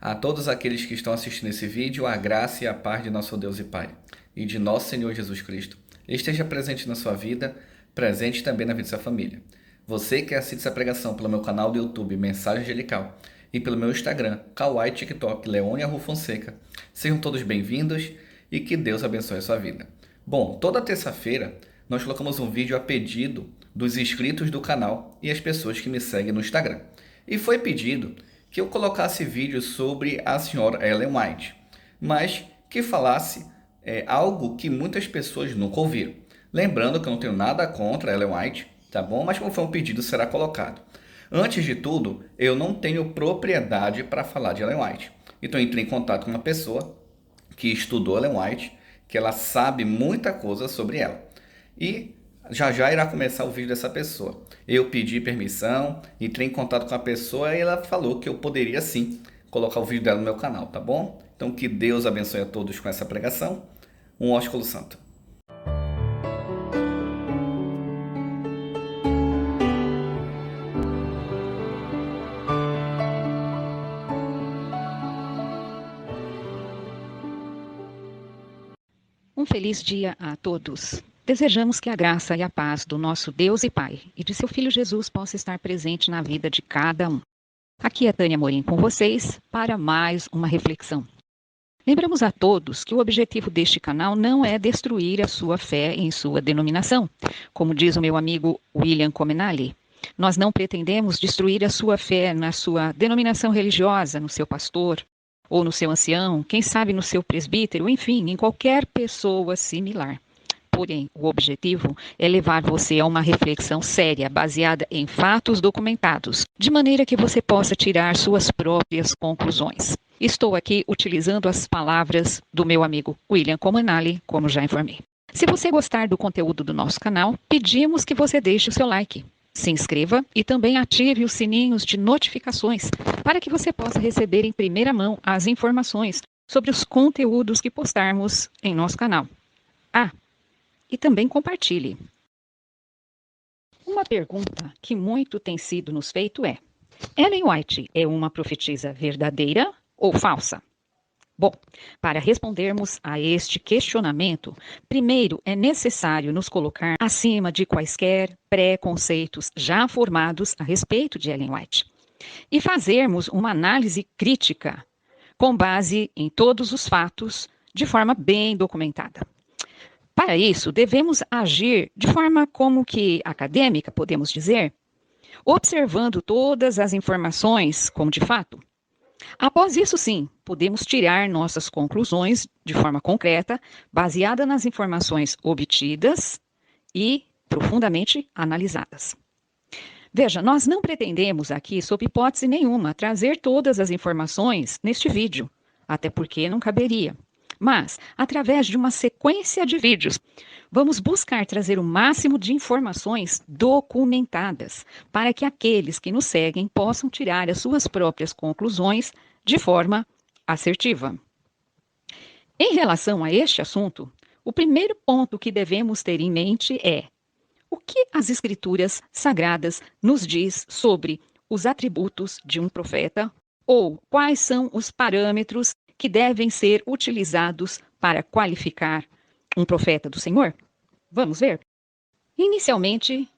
A todos aqueles que estão assistindo esse vídeo, a graça e a paz de nosso Deus e Pai e de nosso Senhor Jesus Cristo esteja presente na sua vida, presente também na vida de sua família. Você que assiste essa pregação pelo meu canal do YouTube Mensagem Angelical e pelo meu Instagram, Kawaii TikTok, Leônia Rua Fonseca, sejam todos bem-vindos e que Deus abençoe a sua vida. Bom, toda terça-feira nós colocamos um vídeo a pedido dos inscritos do canal e as pessoas que me seguem no Instagram. E foi pedido que eu colocasse vídeos sobre a senhora Ellen White, mas que falasse algo que muitas pessoas nunca ouviram. Lembrando que eu não tenho nada contra a Ellen White, tá bom? Mas como foi um pedido, será colocado. Antes de tudo, eu não tenho propriedade para falar de Ellen White. Então eu entrei em contato com uma pessoa que estudou Ellen White, que ela sabe muita coisa sobre ela. E já já irá começar o vídeo dessa pessoa. Eu pedi permissão, entrei em contato com a pessoa e ela falou que eu poderia sim colocar o vídeo dela no meu canal, tá bom? Então que Deus abençoe a todos com essa pregação. Um ósculo santo. Um feliz dia a todos. Desejamos que a graça e a paz do nosso Deus e Pai e de seu Filho Jesus possa estar presente na vida de cada um. Aqui é Tânia Morim com vocês para mais uma reflexão. Lembramos a todos que o objetivo deste canal não é destruir a sua fé em sua denominação. Como diz o meu amigo William Comenali, nós não pretendemos destruir a sua fé na sua denominação religiosa, no seu pastor, ou no seu ancião, quem sabe no seu presbítero, enfim, em qualquer pessoa similar. Porém, o objetivo é levar você a uma reflexão séria, baseada em fatos documentados, de maneira que você possa tirar suas próprias conclusões. Estou aqui utilizando as palavras do meu amigo William Comenali, como já informei. Se você gostar do conteúdo do nosso canal, pedimos que você deixe o seu like. Se inscreva e também ative os sininhos de notificações para que você possa receber em primeira mão as informações sobre os conteúdos que postarmos em nosso canal. E também compartilhe. Uma pergunta que muito tem sido nos feito é: Ellen White é uma profetisa verdadeira ou falsa? Bom, para respondermos a este questionamento, primeiro é necessário nos colocar acima de quaisquer preconceitos já formados a respeito de Ellen White e fazermos uma análise crítica com base em todos os fatos de forma bem documentada. Para isso, devemos agir de forma como que acadêmica, podemos dizer, observando todas as informações como de fato. Após isso, sim, podemos tirar nossas conclusões de forma concreta, baseada nas informações obtidas e profundamente analisadas. Veja, nós não pretendemos aqui, sob hipótese nenhuma, trazer todas as informações neste vídeo, até porque não caberia. Mas, através de uma sequência de vídeos, vamos buscar trazer o máximo de informações documentadas para que aqueles que nos seguem possam tirar as suas próprias conclusões de forma assertiva. Em relação a este assunto, o primeiro ponto que devemos ter em mente é: o que as Escrituras Sagradas nos diz sobre os atributos de um profeta ou quais são os parâmetros que devem ser utilizados para qualificar um profeta do Senhor? Vamos ver? Inicialmente,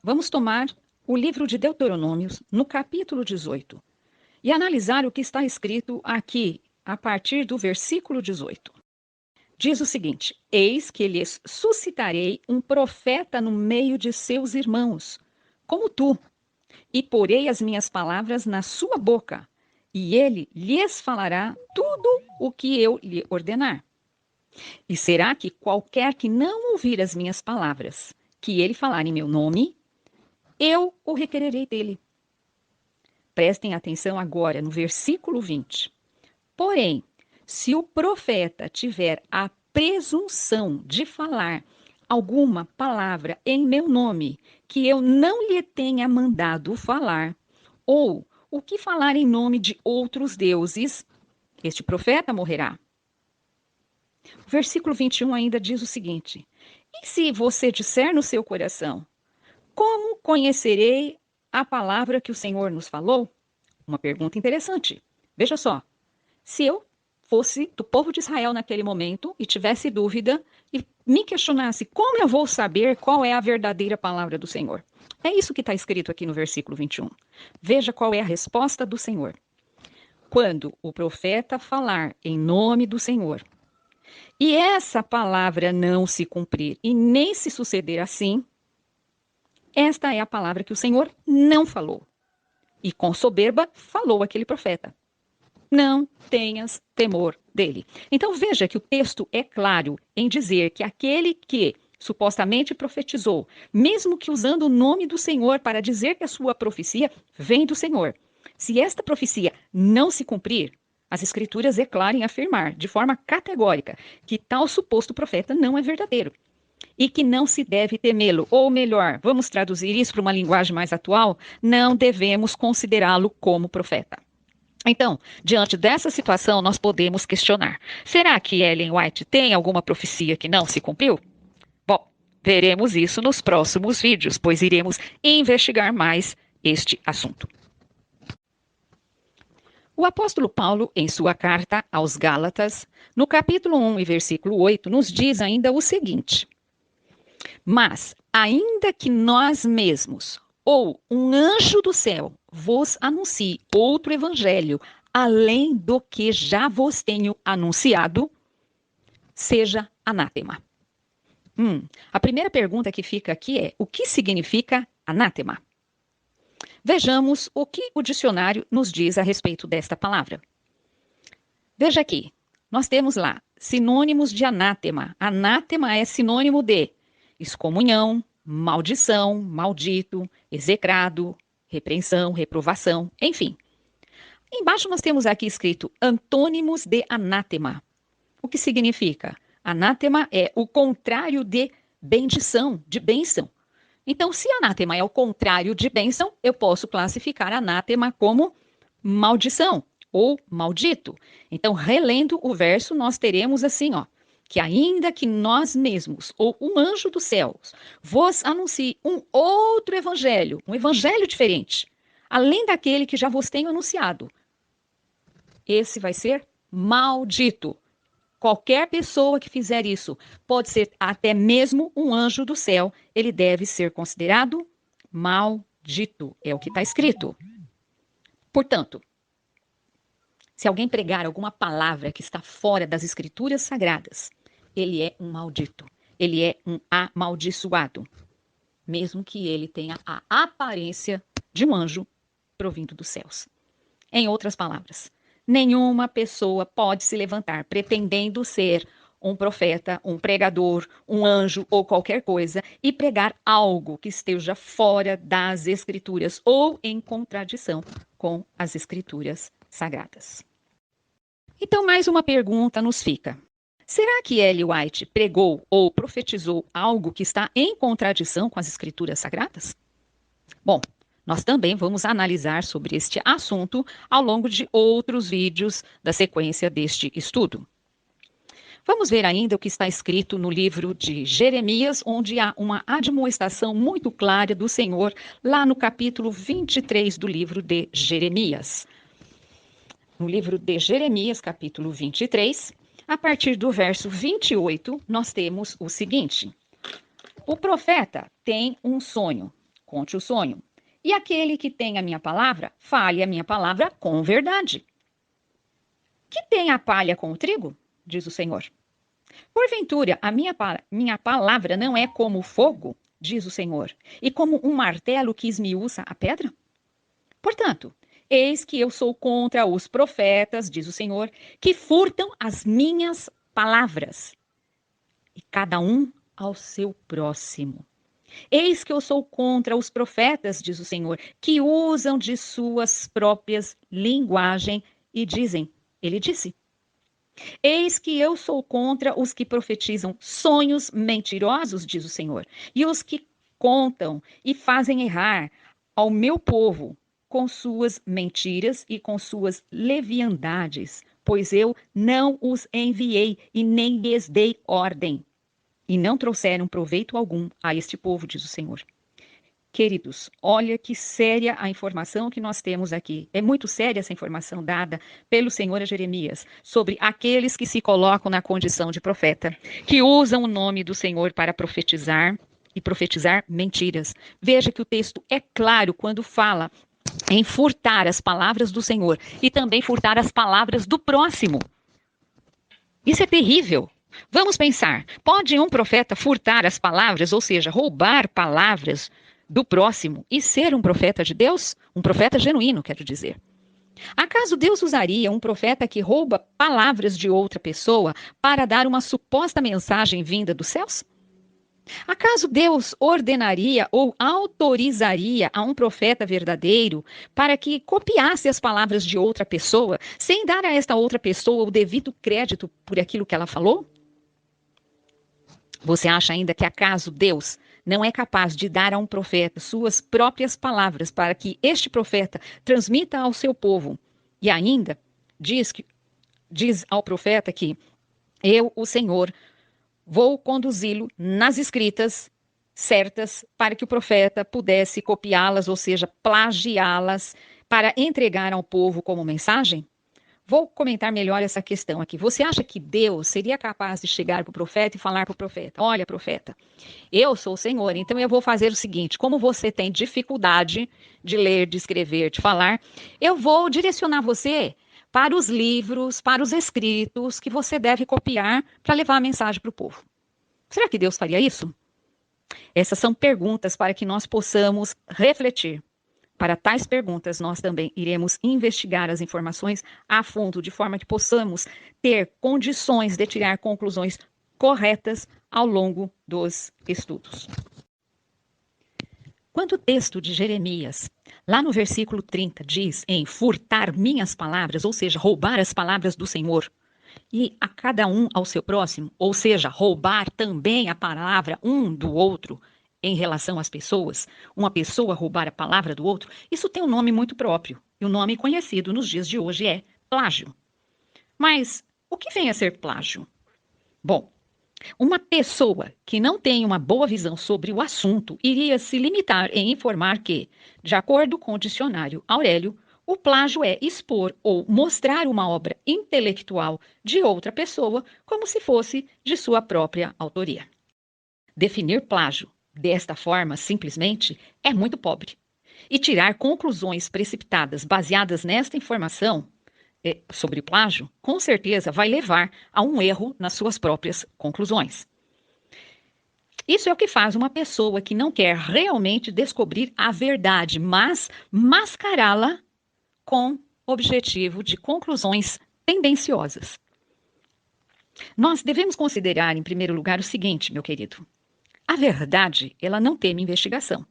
vamos tomar o livro de Deuteronômios, no capítulo 18, e analisar o que está escrito aqui, a partir do versículo 18. Diz o seguinte: Eis que lhes suscitarei um profeta no meio de seus irmãos, como tu, e porei as minhas palavras na sua boca, e ele lhes falará tudo o que eu lhe ordenar. E será que qualquer que não ouvir as minhas palavras, que ele falar em meu nome, eu o requererei dele. Prestem atenção agora no versículo 20. Porém, se o profeta tiver a presunção de falar alguma palavra em meu nome que eu não lhe tenha mandado falar, ou o que falar em nome de outros deuses, este profeta morrerá. O versículo 21 ainda diz o seguinte: E se você disser no seu coração, como conhecerei a palavra que o Senhor nos falou? Uma pergunta interessante. Veja só. Se eu fosse do povo de Israel naquele momento e tivesse dúvida e me questionasse como eu vou saber qual é a verdadeira palavra do Senhor. É isso que está escrito aqui no versículo 21. Veja qual é a resposta do Senhor. Quando o profeta falar em nome do Senhor, e essa palavra não se cumprir e nem se suceder assim, esta é a palavra que o Senhor não falou. E com soberba falou aquele profeta. Não tenhas temor dele. Então veja que o texto é claro em dizer que aquele que supostamente profetizou, mesmo que usando o nome do Senhor para dizer que a sua profecia vem do Senhor, se esta profecia não se cumprir, as Escrituras declaram afirmar de forma categórica que tal suposto profeta não é verdadeiro e que não se deve temê-lo, ou melhor, vamos traduzir isso para uma linguagem mais atual, não devemos considerá-lo como profeta. Então, diante dessa situação, nós podemos questionar: será que Ellen White tem alguma profecia que não se cumpriu? Bom, veremos isso nos próximos vídeos, pois iremos investigar mais este assunto. O apóstolo Paulo, em sua carta aos Gálatas, no capítulo 1 e versículo 8, nos diz ainda o seguinte: mas, ainda que nós mesmos, ou um anjo do céu, vos anuncie outro evangelho, além do que já vos tenho anunciado, seja anátema. A primeira pergunta que fica aqui é: o que significa anátema? Vejamos o que o dicionário nos diz a respeito desta palavra. Veja aqui, nós temos lá sinônimos de anátema. Anátema é sinônimo de excomunhão, maldição, maldito, execrado, repreensão, reprovação, enfim. Embaixo nós temos aqui escrito antônimos de anátema. O que significa? Anátema é o contrário de bendição, de bênção. Então, se anátema é o contrário de bênção, eu posso classificar anátema como maldição ou maldito. Então, relendo o verso, nós teremos assim, que ainda que nós mesmos, ou um anjo dos céus, vos anuncie um outro evangelho, um evangelho diferente, além daquele que já vos tenho anunciado, esse vai ser maldito. Qualquer pessoa que fizer isso, pode ser até mesmo um anjo do céu, ele deve ser considerado maldito, é o que está escrito. Portanto, se alguém pregar alguma palavra que está fora das escrituras sagradas, ele é um maldito, ele é um amaldiçoado, mesmo que ele tenha a aparência de um anjo provindo dos céus. Em outras palavras, nenhuma pessoa pode se levantar pretendendo ser um profeta, um pregador, um anjo ou qualquer coisa e pregar algo que esteja fora das escrituras ou em contradição com as escrituras sagradas. Então, mais uma pergunta nos fica. Será que Ellen White pregou ou profetizou algo que está em contradição com as escrituras sagradas? Bom, nós também vamos analisar sobre este assunto ao longo de outros vídeos da sequência deste estudo. Vamos ver ainda o que está escrito no livro de Jeremias, onde há uma admoestação muito clara do Senhor, lá no capítulo 23 do livro de Jeremias. No livro de Jeremias, capítulo 23, a partir do verso 28, nós temos o seguinte: o profeta tem um sonho, conte o sonho. E aquele que tem a minha palavra, fale a minha palavra com verdade. Que tem a palha com o trigo? Diz o Senhor. Porventura, a minha palavra não é como fogo, diz o Senhor, e como um martelo que esmiuça a pedra? Portanto, eis que eu sou contra os profetas, diz o Senhor, que furtam as minhas palavras, e cada um ao seu próximo. Eis que eu sou contra os profetas, diz o Senhor, que usam de suas próprias linguagem e dizem, ele disse. Eis que eu sou contra os que profetizam sonhos mentirosos, diz o Senhor, e os que contam e fazem errar ao meu povo com suas mentiras e com suas leviandades, pois eu não os enviei e nem lhes dei ordem. E não trouxeram proveito algum a este povo, diz o Senhor. Queridos, olha que séria a informação que nós temos aqui. É muito séria essa informação dada pelo Senhor a Jeremias sobre aqueles que se colocam na condição de profeta, que usam o nome do Senhor para profetizar e profetizar mentiras. Veja que o texto é claro quando fala em furtar as palavras do Senhor e também furtar as palavras do próximo. Isso é terrível. Vamos pensar, pode um profeta furtar as palavras, ou seja, roubar palavras do próximo e ser um profeta de Deus? Um profeta genuíno, quero dizer. Acaso Deus usaria um profeta que rouba palavras de outra pessoa para dar uma suposta mensagem vinda dos céus? Acaso Deus ordenaria ou autorizaria a um profeta verdadeiro para que copiasse as palavras de outra pessoa, sem dar a esta outra pessoa o devido crédito por aquilo que ela falou? Você acha ainda que acaso Deus não é capaz de dar a um profeta suas próprias palavras para que este profeta transmita ao seu povo? E ainda diz ao profeta que eu, o Senhor, vou conduzi-lo nas escritas certas para que o profeta pudesse copiá-las, ou seja, plagiá-las, para entregar ao povo como mensagem? Vou comentar melhor essa questão aqui. Você acha que Deus seria capaz de chegar para o profeta e falar para o profeta: olha, profeta, eu sou o Senhor, então eu vou fazer o seguinte, como você tem dificuldade de ler, de escrever, de falar, eu vou direcionar você para os livros, para os escritos que você deve copiar para levar a mensagem para o povo. Será que Deus faria isso? Essas são perguntas para que nós possamos refletir. Para tais perguntas, nós também iremos investigar as informações a fundo, de forma que possamos ter condições de tirar conclusões corretas ao longo dos estudos. Quando o texto de Jeremias, lá no versículo 30, diz em furtar minhas palavras, ou seja, roubar as palavras do Senhor, e a cada um ao seu próximo, ou seja, roubar também a palavra um do outro, em relação às pessoas, uma pessoa roubar a palavra do outro, isso tem um nome muito próprio. E o nome conhecido nos dias de hoje é plágio. Mas o que vem a ser plágio? Bom, uma pessoa que não tem uma boa visão sobre o assunto iria se limitar em informar que, de acordo com o dicionário Aurélio, o plágio é expor ou mostrar uma obra intelectual de outra pessoa como se fosse de sua própria autoria. Definir plágio desta forma, simplesmente, é muito pobre. E tirar conclusões precipitadas baseadas nesta informação sobre plágio, com certeza vai levar a um erro nas suas próprias conclusões. Isso é o que faz uma pessoa que não quer realmente descobrir a verdade, mas mascará-la com objetivo de conclusões tendenciosas. Nós devemos considerar, em primeiro lugar, o seguinte, meu querido. A verdade, ela não teme investigação.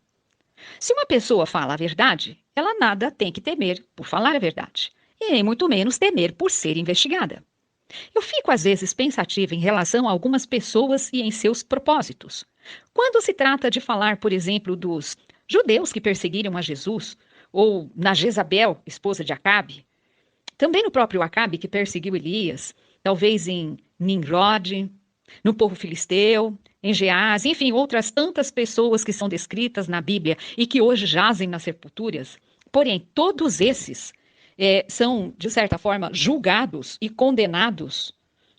Se uma pessoa fala a verdade, ela nada tem que temer por falar a verdade, e nem muito menos temer por ser investigada. Eu fico às vezes pensativa em relação a algumas pessoas e em seus propósitos. Quando se trata de falar, por exemplo, dos judeus que perseguiram a Jesus, ou na Jezabel, esposa de Acabe, também no próprio Acabe que perseguiu Elias, talvez em Nimrod, no povo filisteu, em Geás, enfim, outras tantas pessoas que são descritas na Bíblia e que hoje jazem nas sepulturas. Porém, todos esses são, de certa forma, julgados e condenados,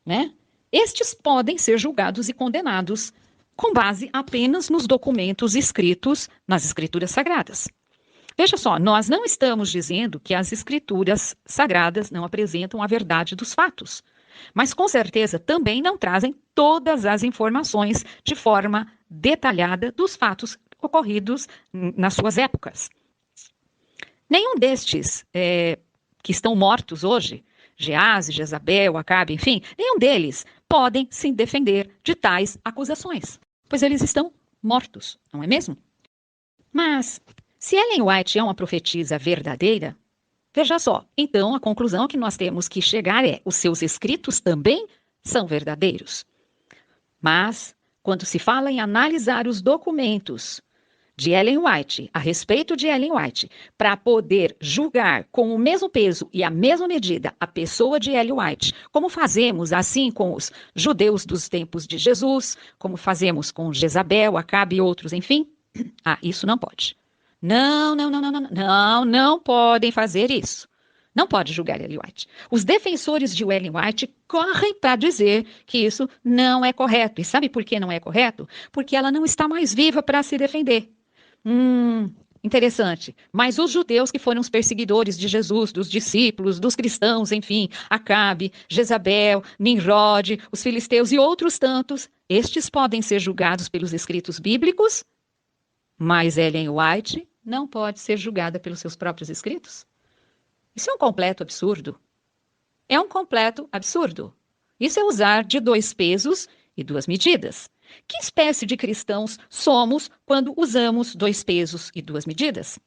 né? Estes podem ser julgados e condenados com base apenas nos documentos escritos nas Escrituras Sagradas. Veja só, nós não estamos dizendo que as Escrituras Sagradas não apresentam a verdade dos fatos. Mas com certeza também não trazem todas as informações de forma detalhada dos fatos ocorridos nas suas épocas. Nenhum destes que estão mortos hoje, Geás, Jezabel, Acabe, enfim, nenhum deles podem se defender de tais acusações, pois eles estão mortos, não é mesmo? Mas, se Ellen White é uma profetisa verdadeira, veja só, então a conclusão que nós temos que chegar é: os seus escritos também são verdadeiros. Mas, quando se fala em analisar os documentos de Ellen White, a respeito de Ellen White, para poder julgar com o mesmo peso e a mesma medida a pessoa de Ellen White, como fazemos assim com os judeus dos tempos de Jesus, como fazemos com Jezabel, Acabe e outros, enfim, Ah, isso não pode. Não, não, não, não, não, não, não podem fazer isso. Não pode julgar Ellen White. Os defensores de Ellen White correm para dizer que isso não é correto. E sabe por que não é correto? Porque ela não está mais viva para se defender. Interessante. Mas os judeus que foram os perseguidores de Jesus, dos discípulos, dos cristãos, enfim, Acabe, Jezabel, Nimrod, os filisteus e outros tantos, estes podem ser julgados pelos escritos bíblicos, mas Ellen White não pode ser julgada pelos seus próprios escritos? Isso é um completo absurdo. É um completo absurdo. Isso é usar de dois pesos e duas medidas. Que espécie de cristãos somos quando usamos dois pesos e duas medidas?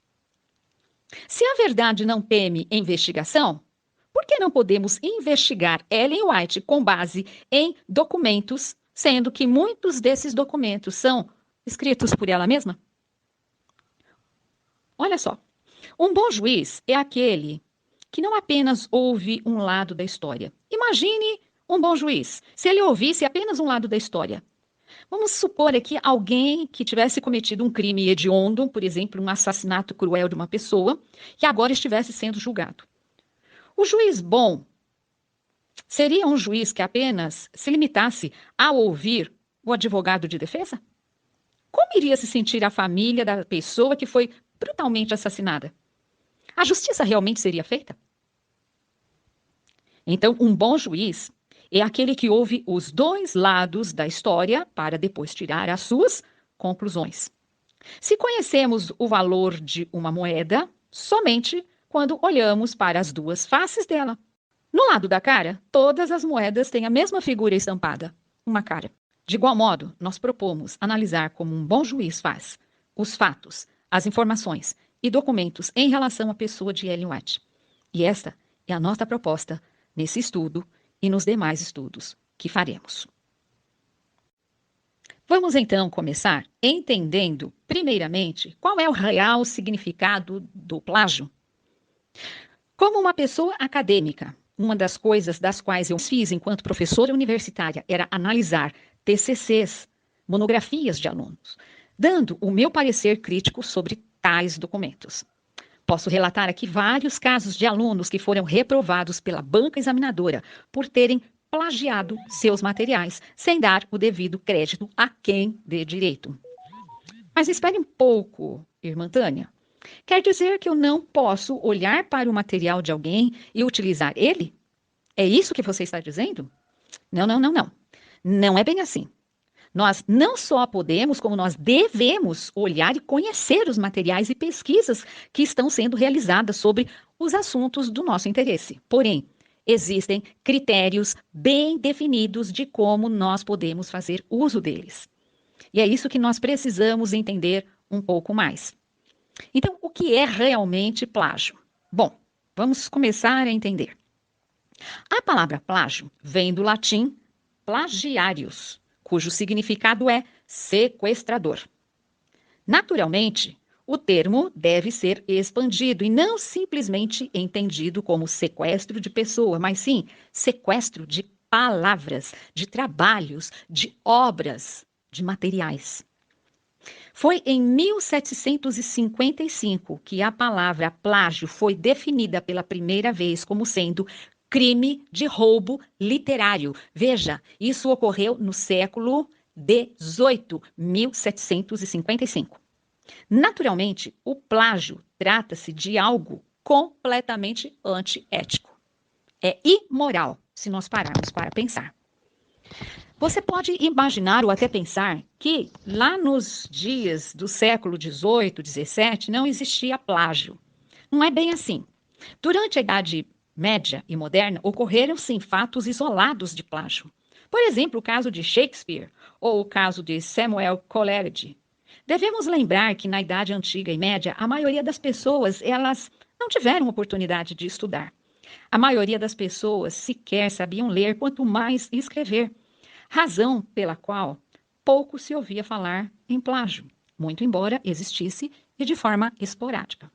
Se a verdade não teme investigação, por que não podemos investigar Ellen White com base em documentos, sendo que muitos desses documentos são escritos por ela mesma? Olha só, um bom juiz é aquele que não apenas ouve um lado da história. Imagine um bom juiz, se ele ouvisse apenas um lado da história. Vamos supor aqui alguém que tivesse cometido um crime hediondo, por exemplo, um assassinato cruel de uma pessoa, que agora estivesse sendo julgado. O juiz bom seria um juiz que apenas se limitasse a ouvir o advogado de defesa? Como iria se sentir a família da pessoa que foi brutalmente assassinada? A justiça realmente seria feita? Então, um bom juiz é aquele que ouve os dois lados da história para depois tirar as suas conclusões. Se conhecemos o valor de uma moeda somente quando olhamos para as duas faces dela. No lado da cara, todas as moedas têm a mesma figura estampada, uma cara. De igual modo, nós propomos analisar como um bom juiz faz os fatos, as informações e documentos em relação à pessoa de Ellen White. E esta é a nossa proposta nesse estudo e nos demais estudos que faremos. Vamos então começar entendendo, primeiramente, qual é o real significado do plágio. Como uma pessoa acadêmica, uma das coisas das quais eu fiz enquanto professora universitária era analisar TCCs, monografias de alunos, dando o meu parecer crítico sobre tais documentos. Posso relatar aqui vários casos de alunos que foram reprovados pela banca examinadora por terem plagiado seus materiais, sem dar o devido crédito a quem dê direito. Mas espere um pouco, irmã Tânia. Quer dizer que eu não posso olhar para o material de alguém e utilizar ele? É isso que você está dizendo? Não, não, não, não. Não é bem assim. Nós não só podemos, como nós devemos olhar e conhecer os materiais e pesquisas que estão sendo realizadas sobre os assuntos do nosso interesse. Porém, existem critérios bem definidos de como nós podemos fazer uso deles. E é isso que nós precisamos entender um pouco mais. Então, o que é realmente plágio? Bom, vamos começar a entender. A palavra plágio vem do latim plagiarius, cujo significado é sequestrador. Naturalmente, o termo deve ser expandido e não simplesmente entendido como sequestro de pessoa, mas sim sequestro de palavras, de trabalhos, de obras, de materiais. Foi em 1755 que a palavra plágio foi definida pela primeira vez como sendo crime de roubo literário. Veja, isso ocorreu no século XVIII, 1755. Naturalmente, o plágio trata-se de algo completamente antiético. É imoral, se nós pararmos para pensar. Você pode imaginar ou até pensar que lá nos dias do século XVIII, XVII, não existia plágio. Não é bem assim. Durante a Idade Média e Moderna, ocorreram sim fatos isolados de plágio. Por exemplo, o caso de Shakespeare ou o caso de Samuel Coleridge. Devemos lembrar que na Idade Antiga e Média, a maioria das pessoas, elas não tiveram oportunidade de estudar. A maioria das pessoas sequer sabiam ler, quanto mais escrever. Razão pela qual pouco se ouvia falar em plágio, muito embora existisse e de forma esporádica.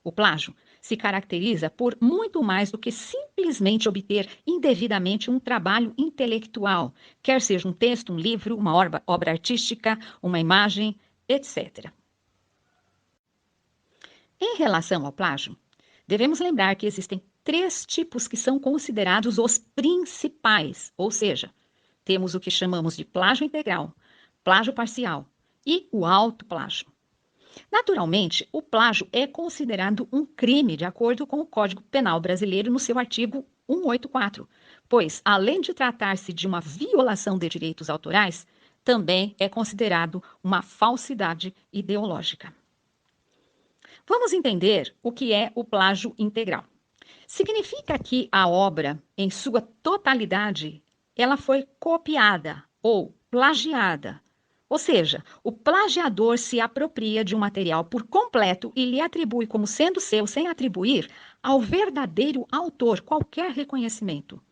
O plágio se caracteriza por muito mais do que simplesmente obter indevidamente um trabalho intelectual, quer seja um texto, um livro, uma obra artística, uma imagem, etc. Em relação ao plágio, devemos lembrar que existem 3 tipos que são considerados os principais, ou seja, temos o que chamamos de plágio integral, plágio parcial e o autoplágio. Naturalmente, o plágio é considerado um crime de acordo com o Código Penal brasileiro no seu artigo 184, pois, além de tratar-se de uma violação de direitos autorais, também é considerado uma falsidade ideológica. Vamos entender o que é o plágio integral. Significa que a obra, em sua totalidade, ela foi copiada ou plagiada. Ou seja, o plagiador se apropria de um material por completo e lhe atribui como sendo seu, sem atribuir ao verdadeiro autor qualquer reconhecimento.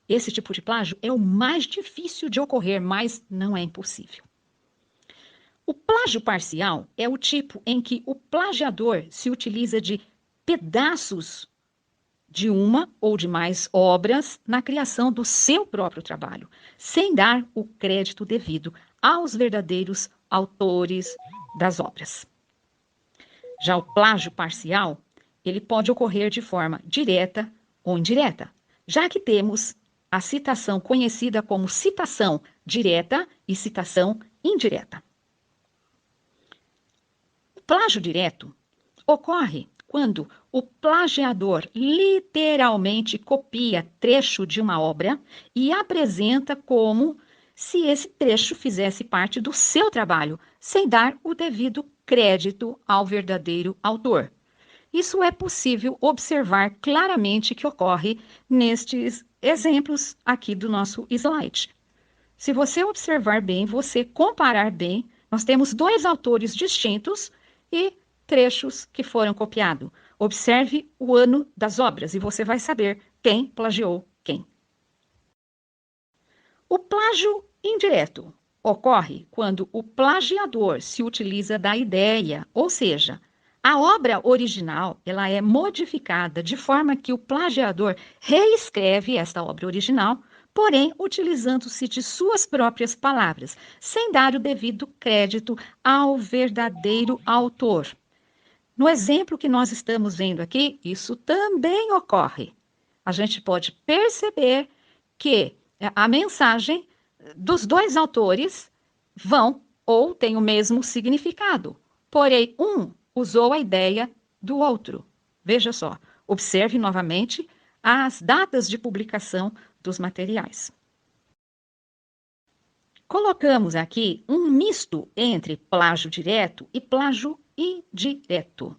Esse tipo de plágio é o mais difícil de ocorrer, mas não é impossível. O plágio parcial é o tipo em que o plagiador se utiliza de pedaços de uma ou de mais obras na criação do seu próprio trabalho, sem dar o crédito devido aos verdadeiros autores das obras. Já o plágio parcial, ele pode ocorrer de forma direta ou indireta, já que temos a citação conhecida como citação direta e citação indireta. O plágio direto ocorre quando o plagiador literalmente copia trecho de uma obra e apresenta como se esse trecho fizesse parte do seu trabalho, sem dar o devido crédito ao verdadeiro autor. Isso é possível observar claramente que ocorre nestes exemplos aqui do nosso slide. Se você observar bem, você comparar bem, nós temos 2 autores distintos e trechos que foram copiados. Observe o ano das obras e você vai saber quem plagiou quem. O plágio indireto ocorre quando o plagiador se utiliza da ideia, ou seja, a obra original ela é modificada de forma que o plagiador reescreve esta obra original, porém utilizando-se de suas próprias palavras, sem dar o devido crédito ao verdadeiro autor. No exemplo que nós estamos vendo aqui, isso também ocorre. A gente pode perceber que a mensagem dos 2 autores vão ou tem o mesmo significado, porém um usou a ideia do outro. Veja só, observe novamente as datas de publicação dos materiais. Colocamos aqui um misto entre plágio direto e plágio indireto.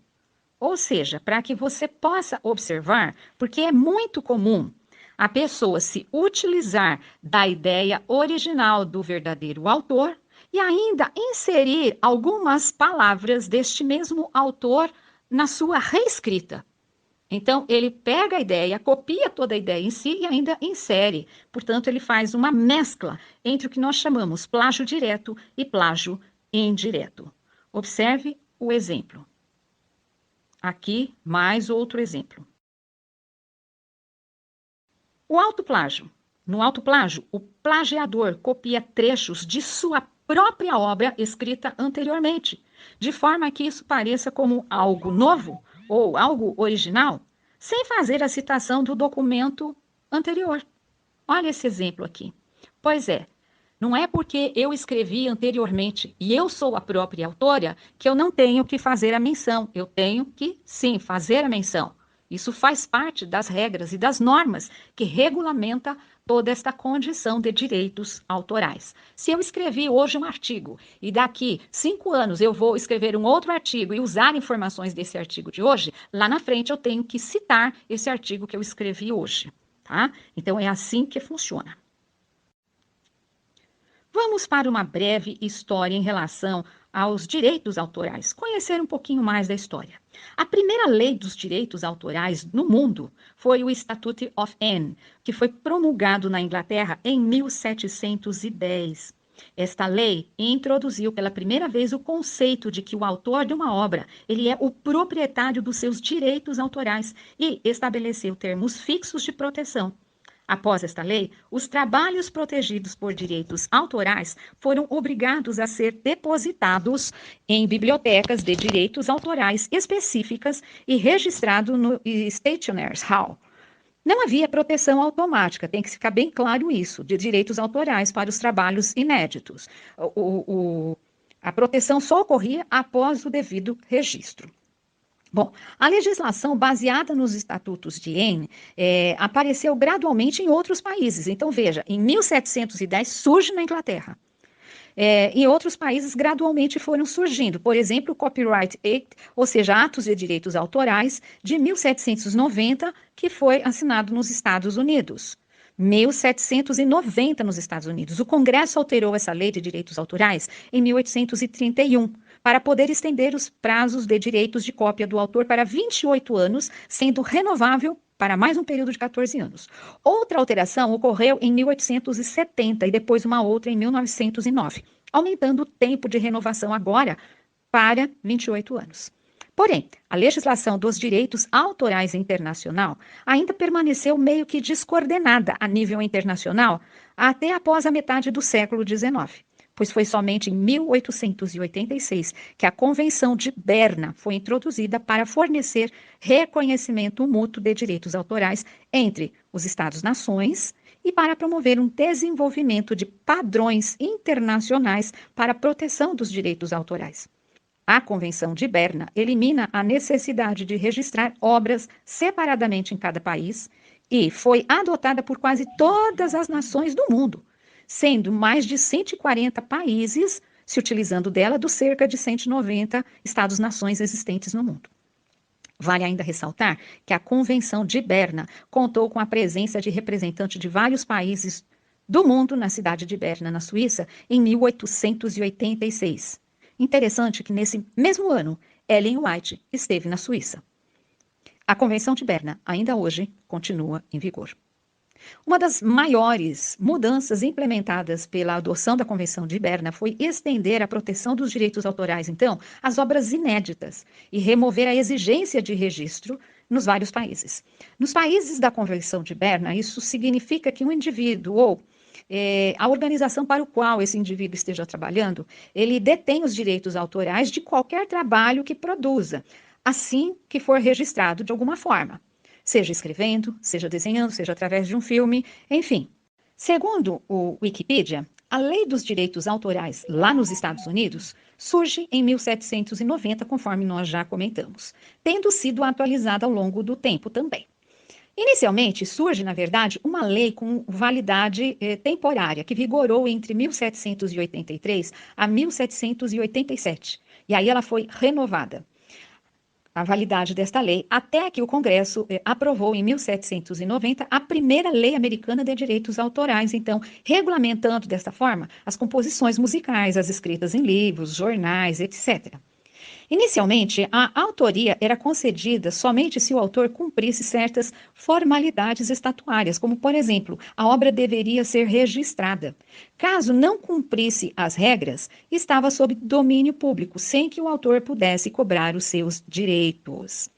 Ou seja, para que você possa observar, porque é muito comum a pessoa se utilizar da ideia original do verdadeiro autor e ainda inserir algumas palavras deste mesmo autor na sua reescrita. Então, ele pega a ideia, copia toda a ideia em si e ainda insere. Portanto, ele faz uma mescla entre o que nós chamamos plágio direto e plágio indireto. Observe o exemplo. Aqui, mais outro exemplo. O autoplágio. No autoplágio, o plagiador copia trechos de sua própria obra escrita anteriormente, de forma que isso pareça como algo novo ou algo original, sem fazer a citação do documento anterior. Olha esse exemplo aqui. Pois é, não é porque eu escrevi anteriormente e eu sou a própria autora que eu não tenho que fazer a menção. Eu tenho que, sim, fazer a menção. Isso faz parte das regras e das normas que regulamenta toda esta condição de direitos autorais. Se eu escrevi hoje um artigo e daqui 5 anos eu vou escrever um outro artigo e usar informações desse artigo de hoje, lá na frente eu tenho que citar esse artigo que eu escrevi hoje, tá? Então é assim que funciona. Vamos para uma breve história em relação aos direitos autorais, conhecer um pouquinho mais da história. A primeira lei dos direitos autorais no mundo foi o Statute of Anne, que foi promulgado na Inglaterra em 1710. Esta lei introduziu pela primeira vez o conceito de que o autor de uma obra, ele é o proprietário dos seus direitos autorais e estabeleceu termos fixos de proteção. Após esta lei, os trabalhos protegidos por direitos autorais foram obrigados a ser depositados em bibliotecas de direitos autorais específicas e registrados no Stationers Hall. Não havia proteção automática, tem que ficar bem claro isso, de direitos autorais para os trabalhos inéditos. A proteção só ocorria após o devido registro. Bom, a legislação baseada nos estatutos de Aine apareceu gradualmente em outros países. Então, veja, em 1710 surge na Inglaterra. Em outros países gradualmente foram surgindo. Por exemplo, o Copyright Act, ou seja, atos de direitos autorais, de 1790, que foi assinado nos Estados Unidos. 1790 nos Estados Unidos. O Congresso alterou essa lei de direitos autorais em 1831, para poder estender os prazos de direitos de cópia do autor para 28 anos, sendo renovável para mais um período de 14 anos. Outra alteração ocorreu em 1870 e depois uma outra em 1909, aumentando o tempo de renovação agora para 28 anos. Porém, a legislação dos direitos autorais internacional ainda permaneceu meio que descoordenada a nível internacional até após a metade do século XIX, pois foi somente em 1886 que a Convenção de Berna foi introduzida para fornecer reconhecimento mútuo de direitos autorais entre os Estados-nações e para promover um desenvolvimento de padrões internacionais para a proteção dos direitos autorais. A Convenção de Berna elimina a necessidade de registrar obras separadamente em cada país e foi adotada por quase todas as nações do mundo, sendo mais de 140 países se utilizando dela dos cerca de 190 Estados-nações existentes no mundo. Vale ainda ressaltar que a Convenção de Berna contou com a presença de representantes de vários países do mundo na cidade de Berna, na Suíça, em 1886. Interessante que nesse mesmo ano, Ellen White esteve na Suíça. A Convenção de Berna ainda hoje continua em vigor. Uma das maiores mudanças implementadas pela adoção da Convenção de Berna foi estender a proteção dos direitos autorais, então, às obras inéditas e remover a exigência de registro nos vários países. Nos países da Convenção de Berna, isso significa que um indivíduo ou a organização para o qual esse indivíduo esteja trabalhando, ele detém os direitos autorais de qualquer trabalho que produza, assim que for registrado de alguma forma. Seja escrevendo, seja desenhando, seja através de um filme, enfim. Segundo o Wikipedia, a Lei dos Direitos Autorais lá nos Estados Unidos surge em 1790, conforme nós já comentamos, tendo sido atualizada ao longo do tempo também. Inicialmente, surge, na verdade, uma lei com validade temporária, que vigorou entre 1783 a 1787, e aí ela foi renovada, a validade desta lei, até que o Congresso aprovou em 1790 a primeira lei americana de direitos autorais, então, regulamentando desta forma as composições musicais, as escritas em livros, jornais, etc. Inicialmente, a autoria era concedida somente se o autor cumprisse certas formalidades estatuárias, como, por exemplo, a obra deveria ser registrada. Caso não cumprisse as regras, estava sob domínio público, sem que o autor pudesse cobrar os seus direitos.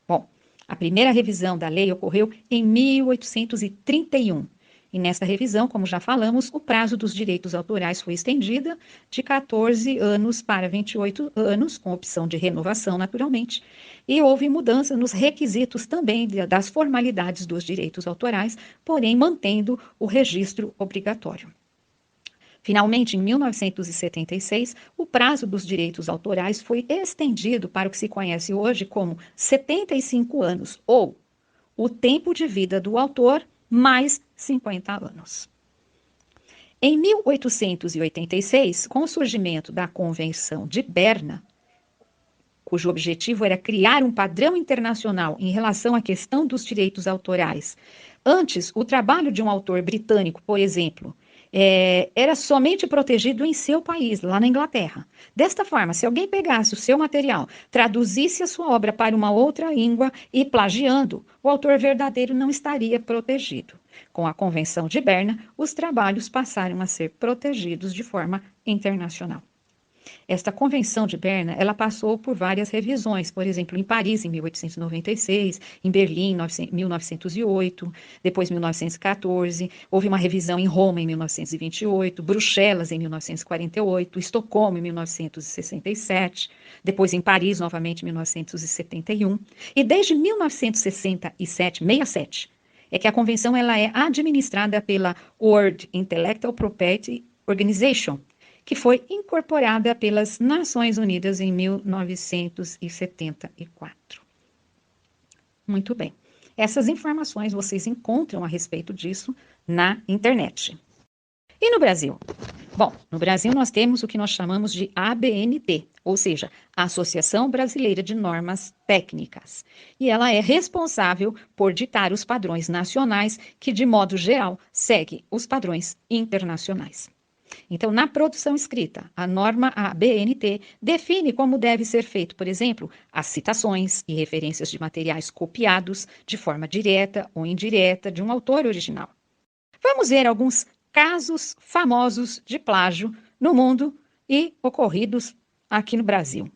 Bom, a primeira revisão da lei ocorreu em 1831. E nesta revisão, como já falamos, o prazo dos direitos autorais foi estendida de 14 anos para 28 anos, com opção de renovação, naturalmente. E houve mudança nos requisitos também das formalidades dos direitos autorais, porém mantendo o registro obrigatório. Finalmente, em 1976, o prazo dos direitos autorais foi estendido para o que se conhece hoje como 75 anos, ou o tempo de vida do autor mais 50 anos. Em 1886, com o surgimento da Convenção de Berna, cujo objetivo era criar um padrão internacional em relação à questão dos direitos autorais. Antes, o trabalho de um autor britânico, por exemplo, era somente protegido em seu país, lá na Inglaterra. Desta forma, se alguém pegasse o seu material, traduzisse a sua obra para uma outra língua e plagiando, o autor verdadeiro não estaria protegido. Com a Convenção de Berna, os trabalhos passaram a ser protegidos de forma internacional. Esta Convenção de Berna, ela passou por várias revisões, por exemplo, em Paris, em 1896, em Berlim, em 1908, depois 1914, houve uma revisão em Roma, em 1928, Bruxelas, em 1948, Estocolmo, em 1967, depois em Paris, novamente, em 1971, e desde 1967, 67, é que a convenção ela é administrada pela World Intellectual Property Organization, que foi incorporada pelas Nações Unidas em 1974. Muito bem. Essas informações vocês encontram a respeito disso na internet. E no Brasil? Bom, no Brasil nós temos o que nós chamamos de ABNT, ou seja, Associação Brasileira de Normas Técnicas. E ela é responsável por ditar os padrões nacionais que, de modo geral, segue os padrões internacionais. Então, na produção escrita, a norma ABNT define como deve ser feito, por exemplo, as citações e referências de materiais copiados de forma direta ou indireta de um autor original. Vamos ver alguns casos famosos de plágio no mundo e ocorridos aqui no Brasil.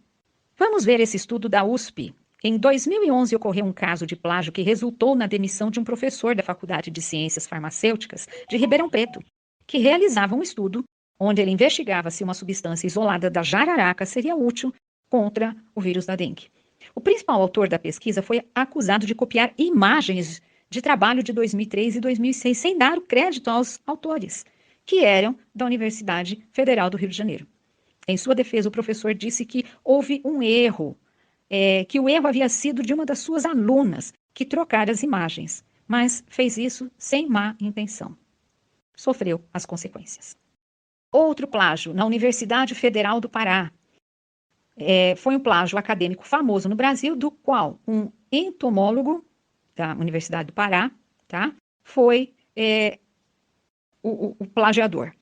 Vamos ver esse estudo da USP. Em 2011, ocorreu um caso de plágio que resultou na demissão de um professor da Faculdade de Ciências Farmacêuticas de Ribeirão Preto, que realizava um estudo onde ele investigava se uma substância isolada da jararaca seria útil contra o vírus da dengue. O principal autor da pesquisa foi acusado de copiar imagens de trabalho de 2003 e 2006, sem dar o crédito aos autores, que eram da Universidade Federal do Rio de Janeiro. Em sua defesa, o professor disse que houve um erro, que o erro havia sido de uma das suas alunas, que trocara as imagens, mas fez isso sem má intenção. Sofreu as consequências. Outro plágio, na Universidade Federal do Pará. Foi um plágio acadêmico famoso no Brasil, do qual um entomólogo da Universidade do Pará, tá, foi o plagiador.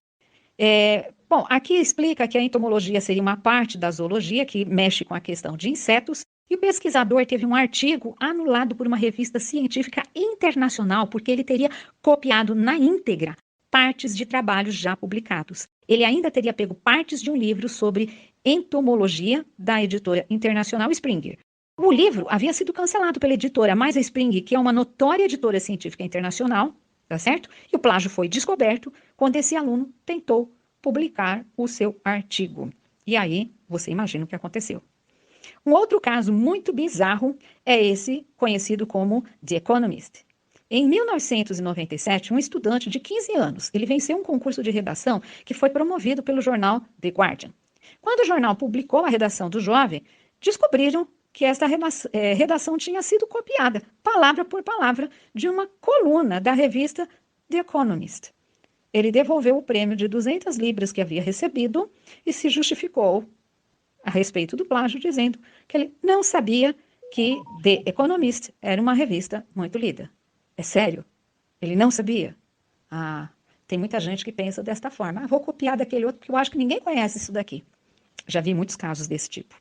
Bom, aqui explica que a entomologia seria uma parte da zoologia que mexe com a questão de insetos, e o pesquisador teve um artigo anulado por uma revista científica internacional, porque ele teria copiado na íntegra partes de trabalhos já publicados. Ele ainda teria pego partes de um livro sobre entomologia da editora internacional Springer. O livro havia sido cancelado pela editora, mas a Springer, que é uma notória editora científica internacional, tá certo? E o plágio foi descoberto quando esse aluno tentou publicar o seu artigo. E aí, você imagina o que aconteceu. Um outro caso muito bizarro é esse conhecido como The Economist. Em 1997, um estudante de 15 anos, ele venceu um concurso de redação que foi promovido pelo jornal The Guardian. Quando o jornal publicou a redação do jovem, descobriram que esta redação tinha sido copiada, palavra por palavra, de uma coluna da revista The Economist. Ele devolveu o prêmio de 200 libras que havia recebido e se justificou a respeito do plágio, dizendo que ele não sabia que The Economist era uma revista muito lida. É sério? Ele não sabia? Tem muita gente que pensa desta forma. Vou copiar daquele outro, porque eu acho que ninguém conhece isso daqui. Já vi muitos casos desse tipo.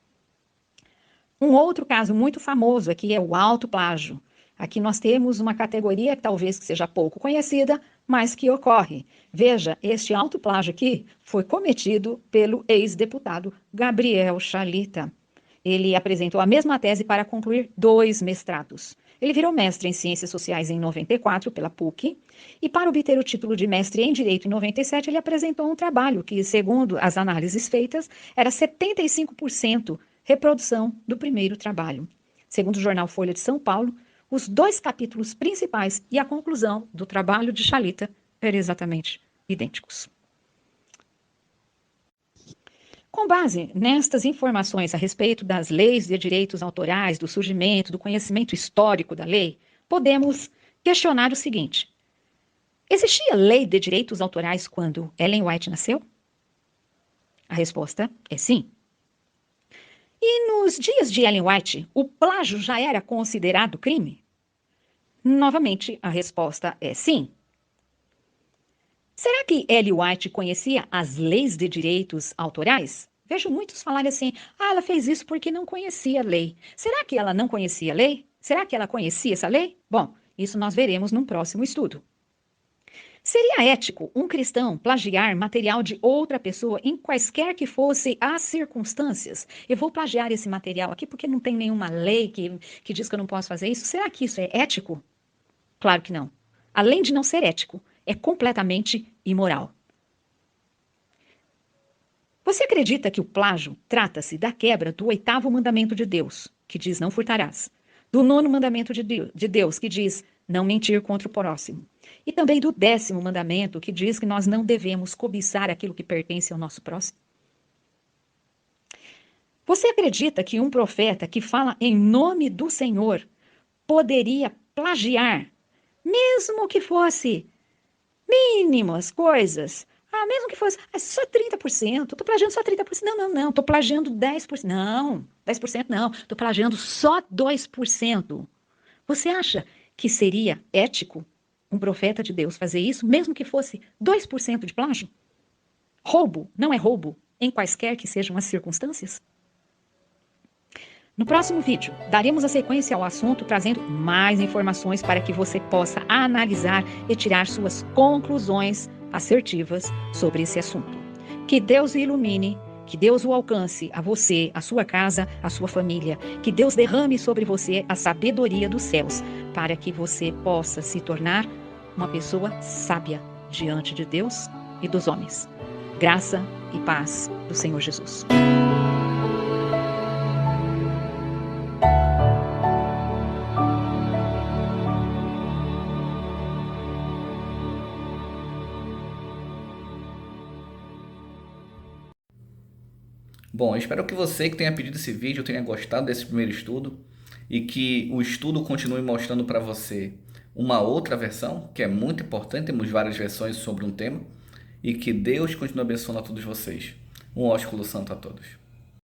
Um outro caso muito famoso aqui é o autoplágio. Aqui nós temos uma categoria que talvez seja pouco conhecida, mas que ocorre. Veja, este autoplágio aqui foi cometido pelo ex-deputado Gabriel Chalita. Ele apresentou a mesma tese para concluir 2 mestrados. Ele virou mestre em Ciências Sociais em 94 pela PUC e para obter o título de mestre em Direito em 97 ele apresentou um trabalho que, segundo as análises feitas, era 75% reprodução do primeiro trabalho. Segundo o jornal Folha de São Paulo, os 2 capítulos principais e a conclusão do trabalho de Chalita eram exatamente idênticos. Com base nestas informações a respeito das leis de direitos autorais, do surgimento, do conhecimento histórico da lei, podemos questionar o seguinte: existia lei de direitos autorais quando Ellen White nasceu? A resposta é sim. E nos dias de Ellen White, o plágio já era considerado crime? Novamente, a resposta é sim. Será que Ellen White conhecia as leis de direitos autorais? Vejo muitos falarem assim, ela fez isso porque não conhecia a lei. Será que ela não conhecia a lei? Será que ela conhecia essa lei? Bom, isso nós veremos num próximo estudo. Seria ético um cristão plagiar material de outra pessoa em quaisquer que fossem as circunstâncias? Eu vou plagiar esse material aqui porque não tem nenhuma lei que diz que eu não posso fazer isso. Será que isso é ético? Claro que não. Além de não ser ético, é completamente imoral. Você acredita que o plágio trata-se da quebra do 8º mandamento de Deus, que diz não furtarás, do 9º mandamento de Deus, que diz não mentir contra o próximo, e também do 10º mandamento, que diz que nós não devemos cobiçar aquilo que pertence ao nosso próximo? Você acredita que um profeta que fala em nome do Senhor poderia plagiar, mesmo que fosse mínimas coisas? Ah, mesmo que fosse só 30%, tô plagiando só 30%. Não, tô plagiando 10%. Não, 10% não, tô plagiando só 2%. Você acha que seria ético um profeta de Deus fazer isso, mesmo que fosse 2% de plágio? Roubo não é roubo, em quaisquer que sejam as circunstâncias? No próximo vídeo, daremos a sequência ao assunto, trazendo mais informações para que você possa analisar e tirar suas conclusões assertivas sobre esse assunto. Que Deus o ilumine, que Deus o alcance a você, a sua casa, a sua família. Que Deus derrame sobre você a sabedoria dos céus, para que você possa se tornar uma pessoa sábia diante de Deus e dos homens. Graça e paz do Senhor Jesus. Bom, eu espero que você que tenha pedido esse vídeo tenha gostado desse primeiro estudo e que o estudo continue mostrando para você uma outra versão, que é muito importante, temos várias versões sobre um tema, e que Deus continue abençoando a todos vocês. Um ósculo santo a todos.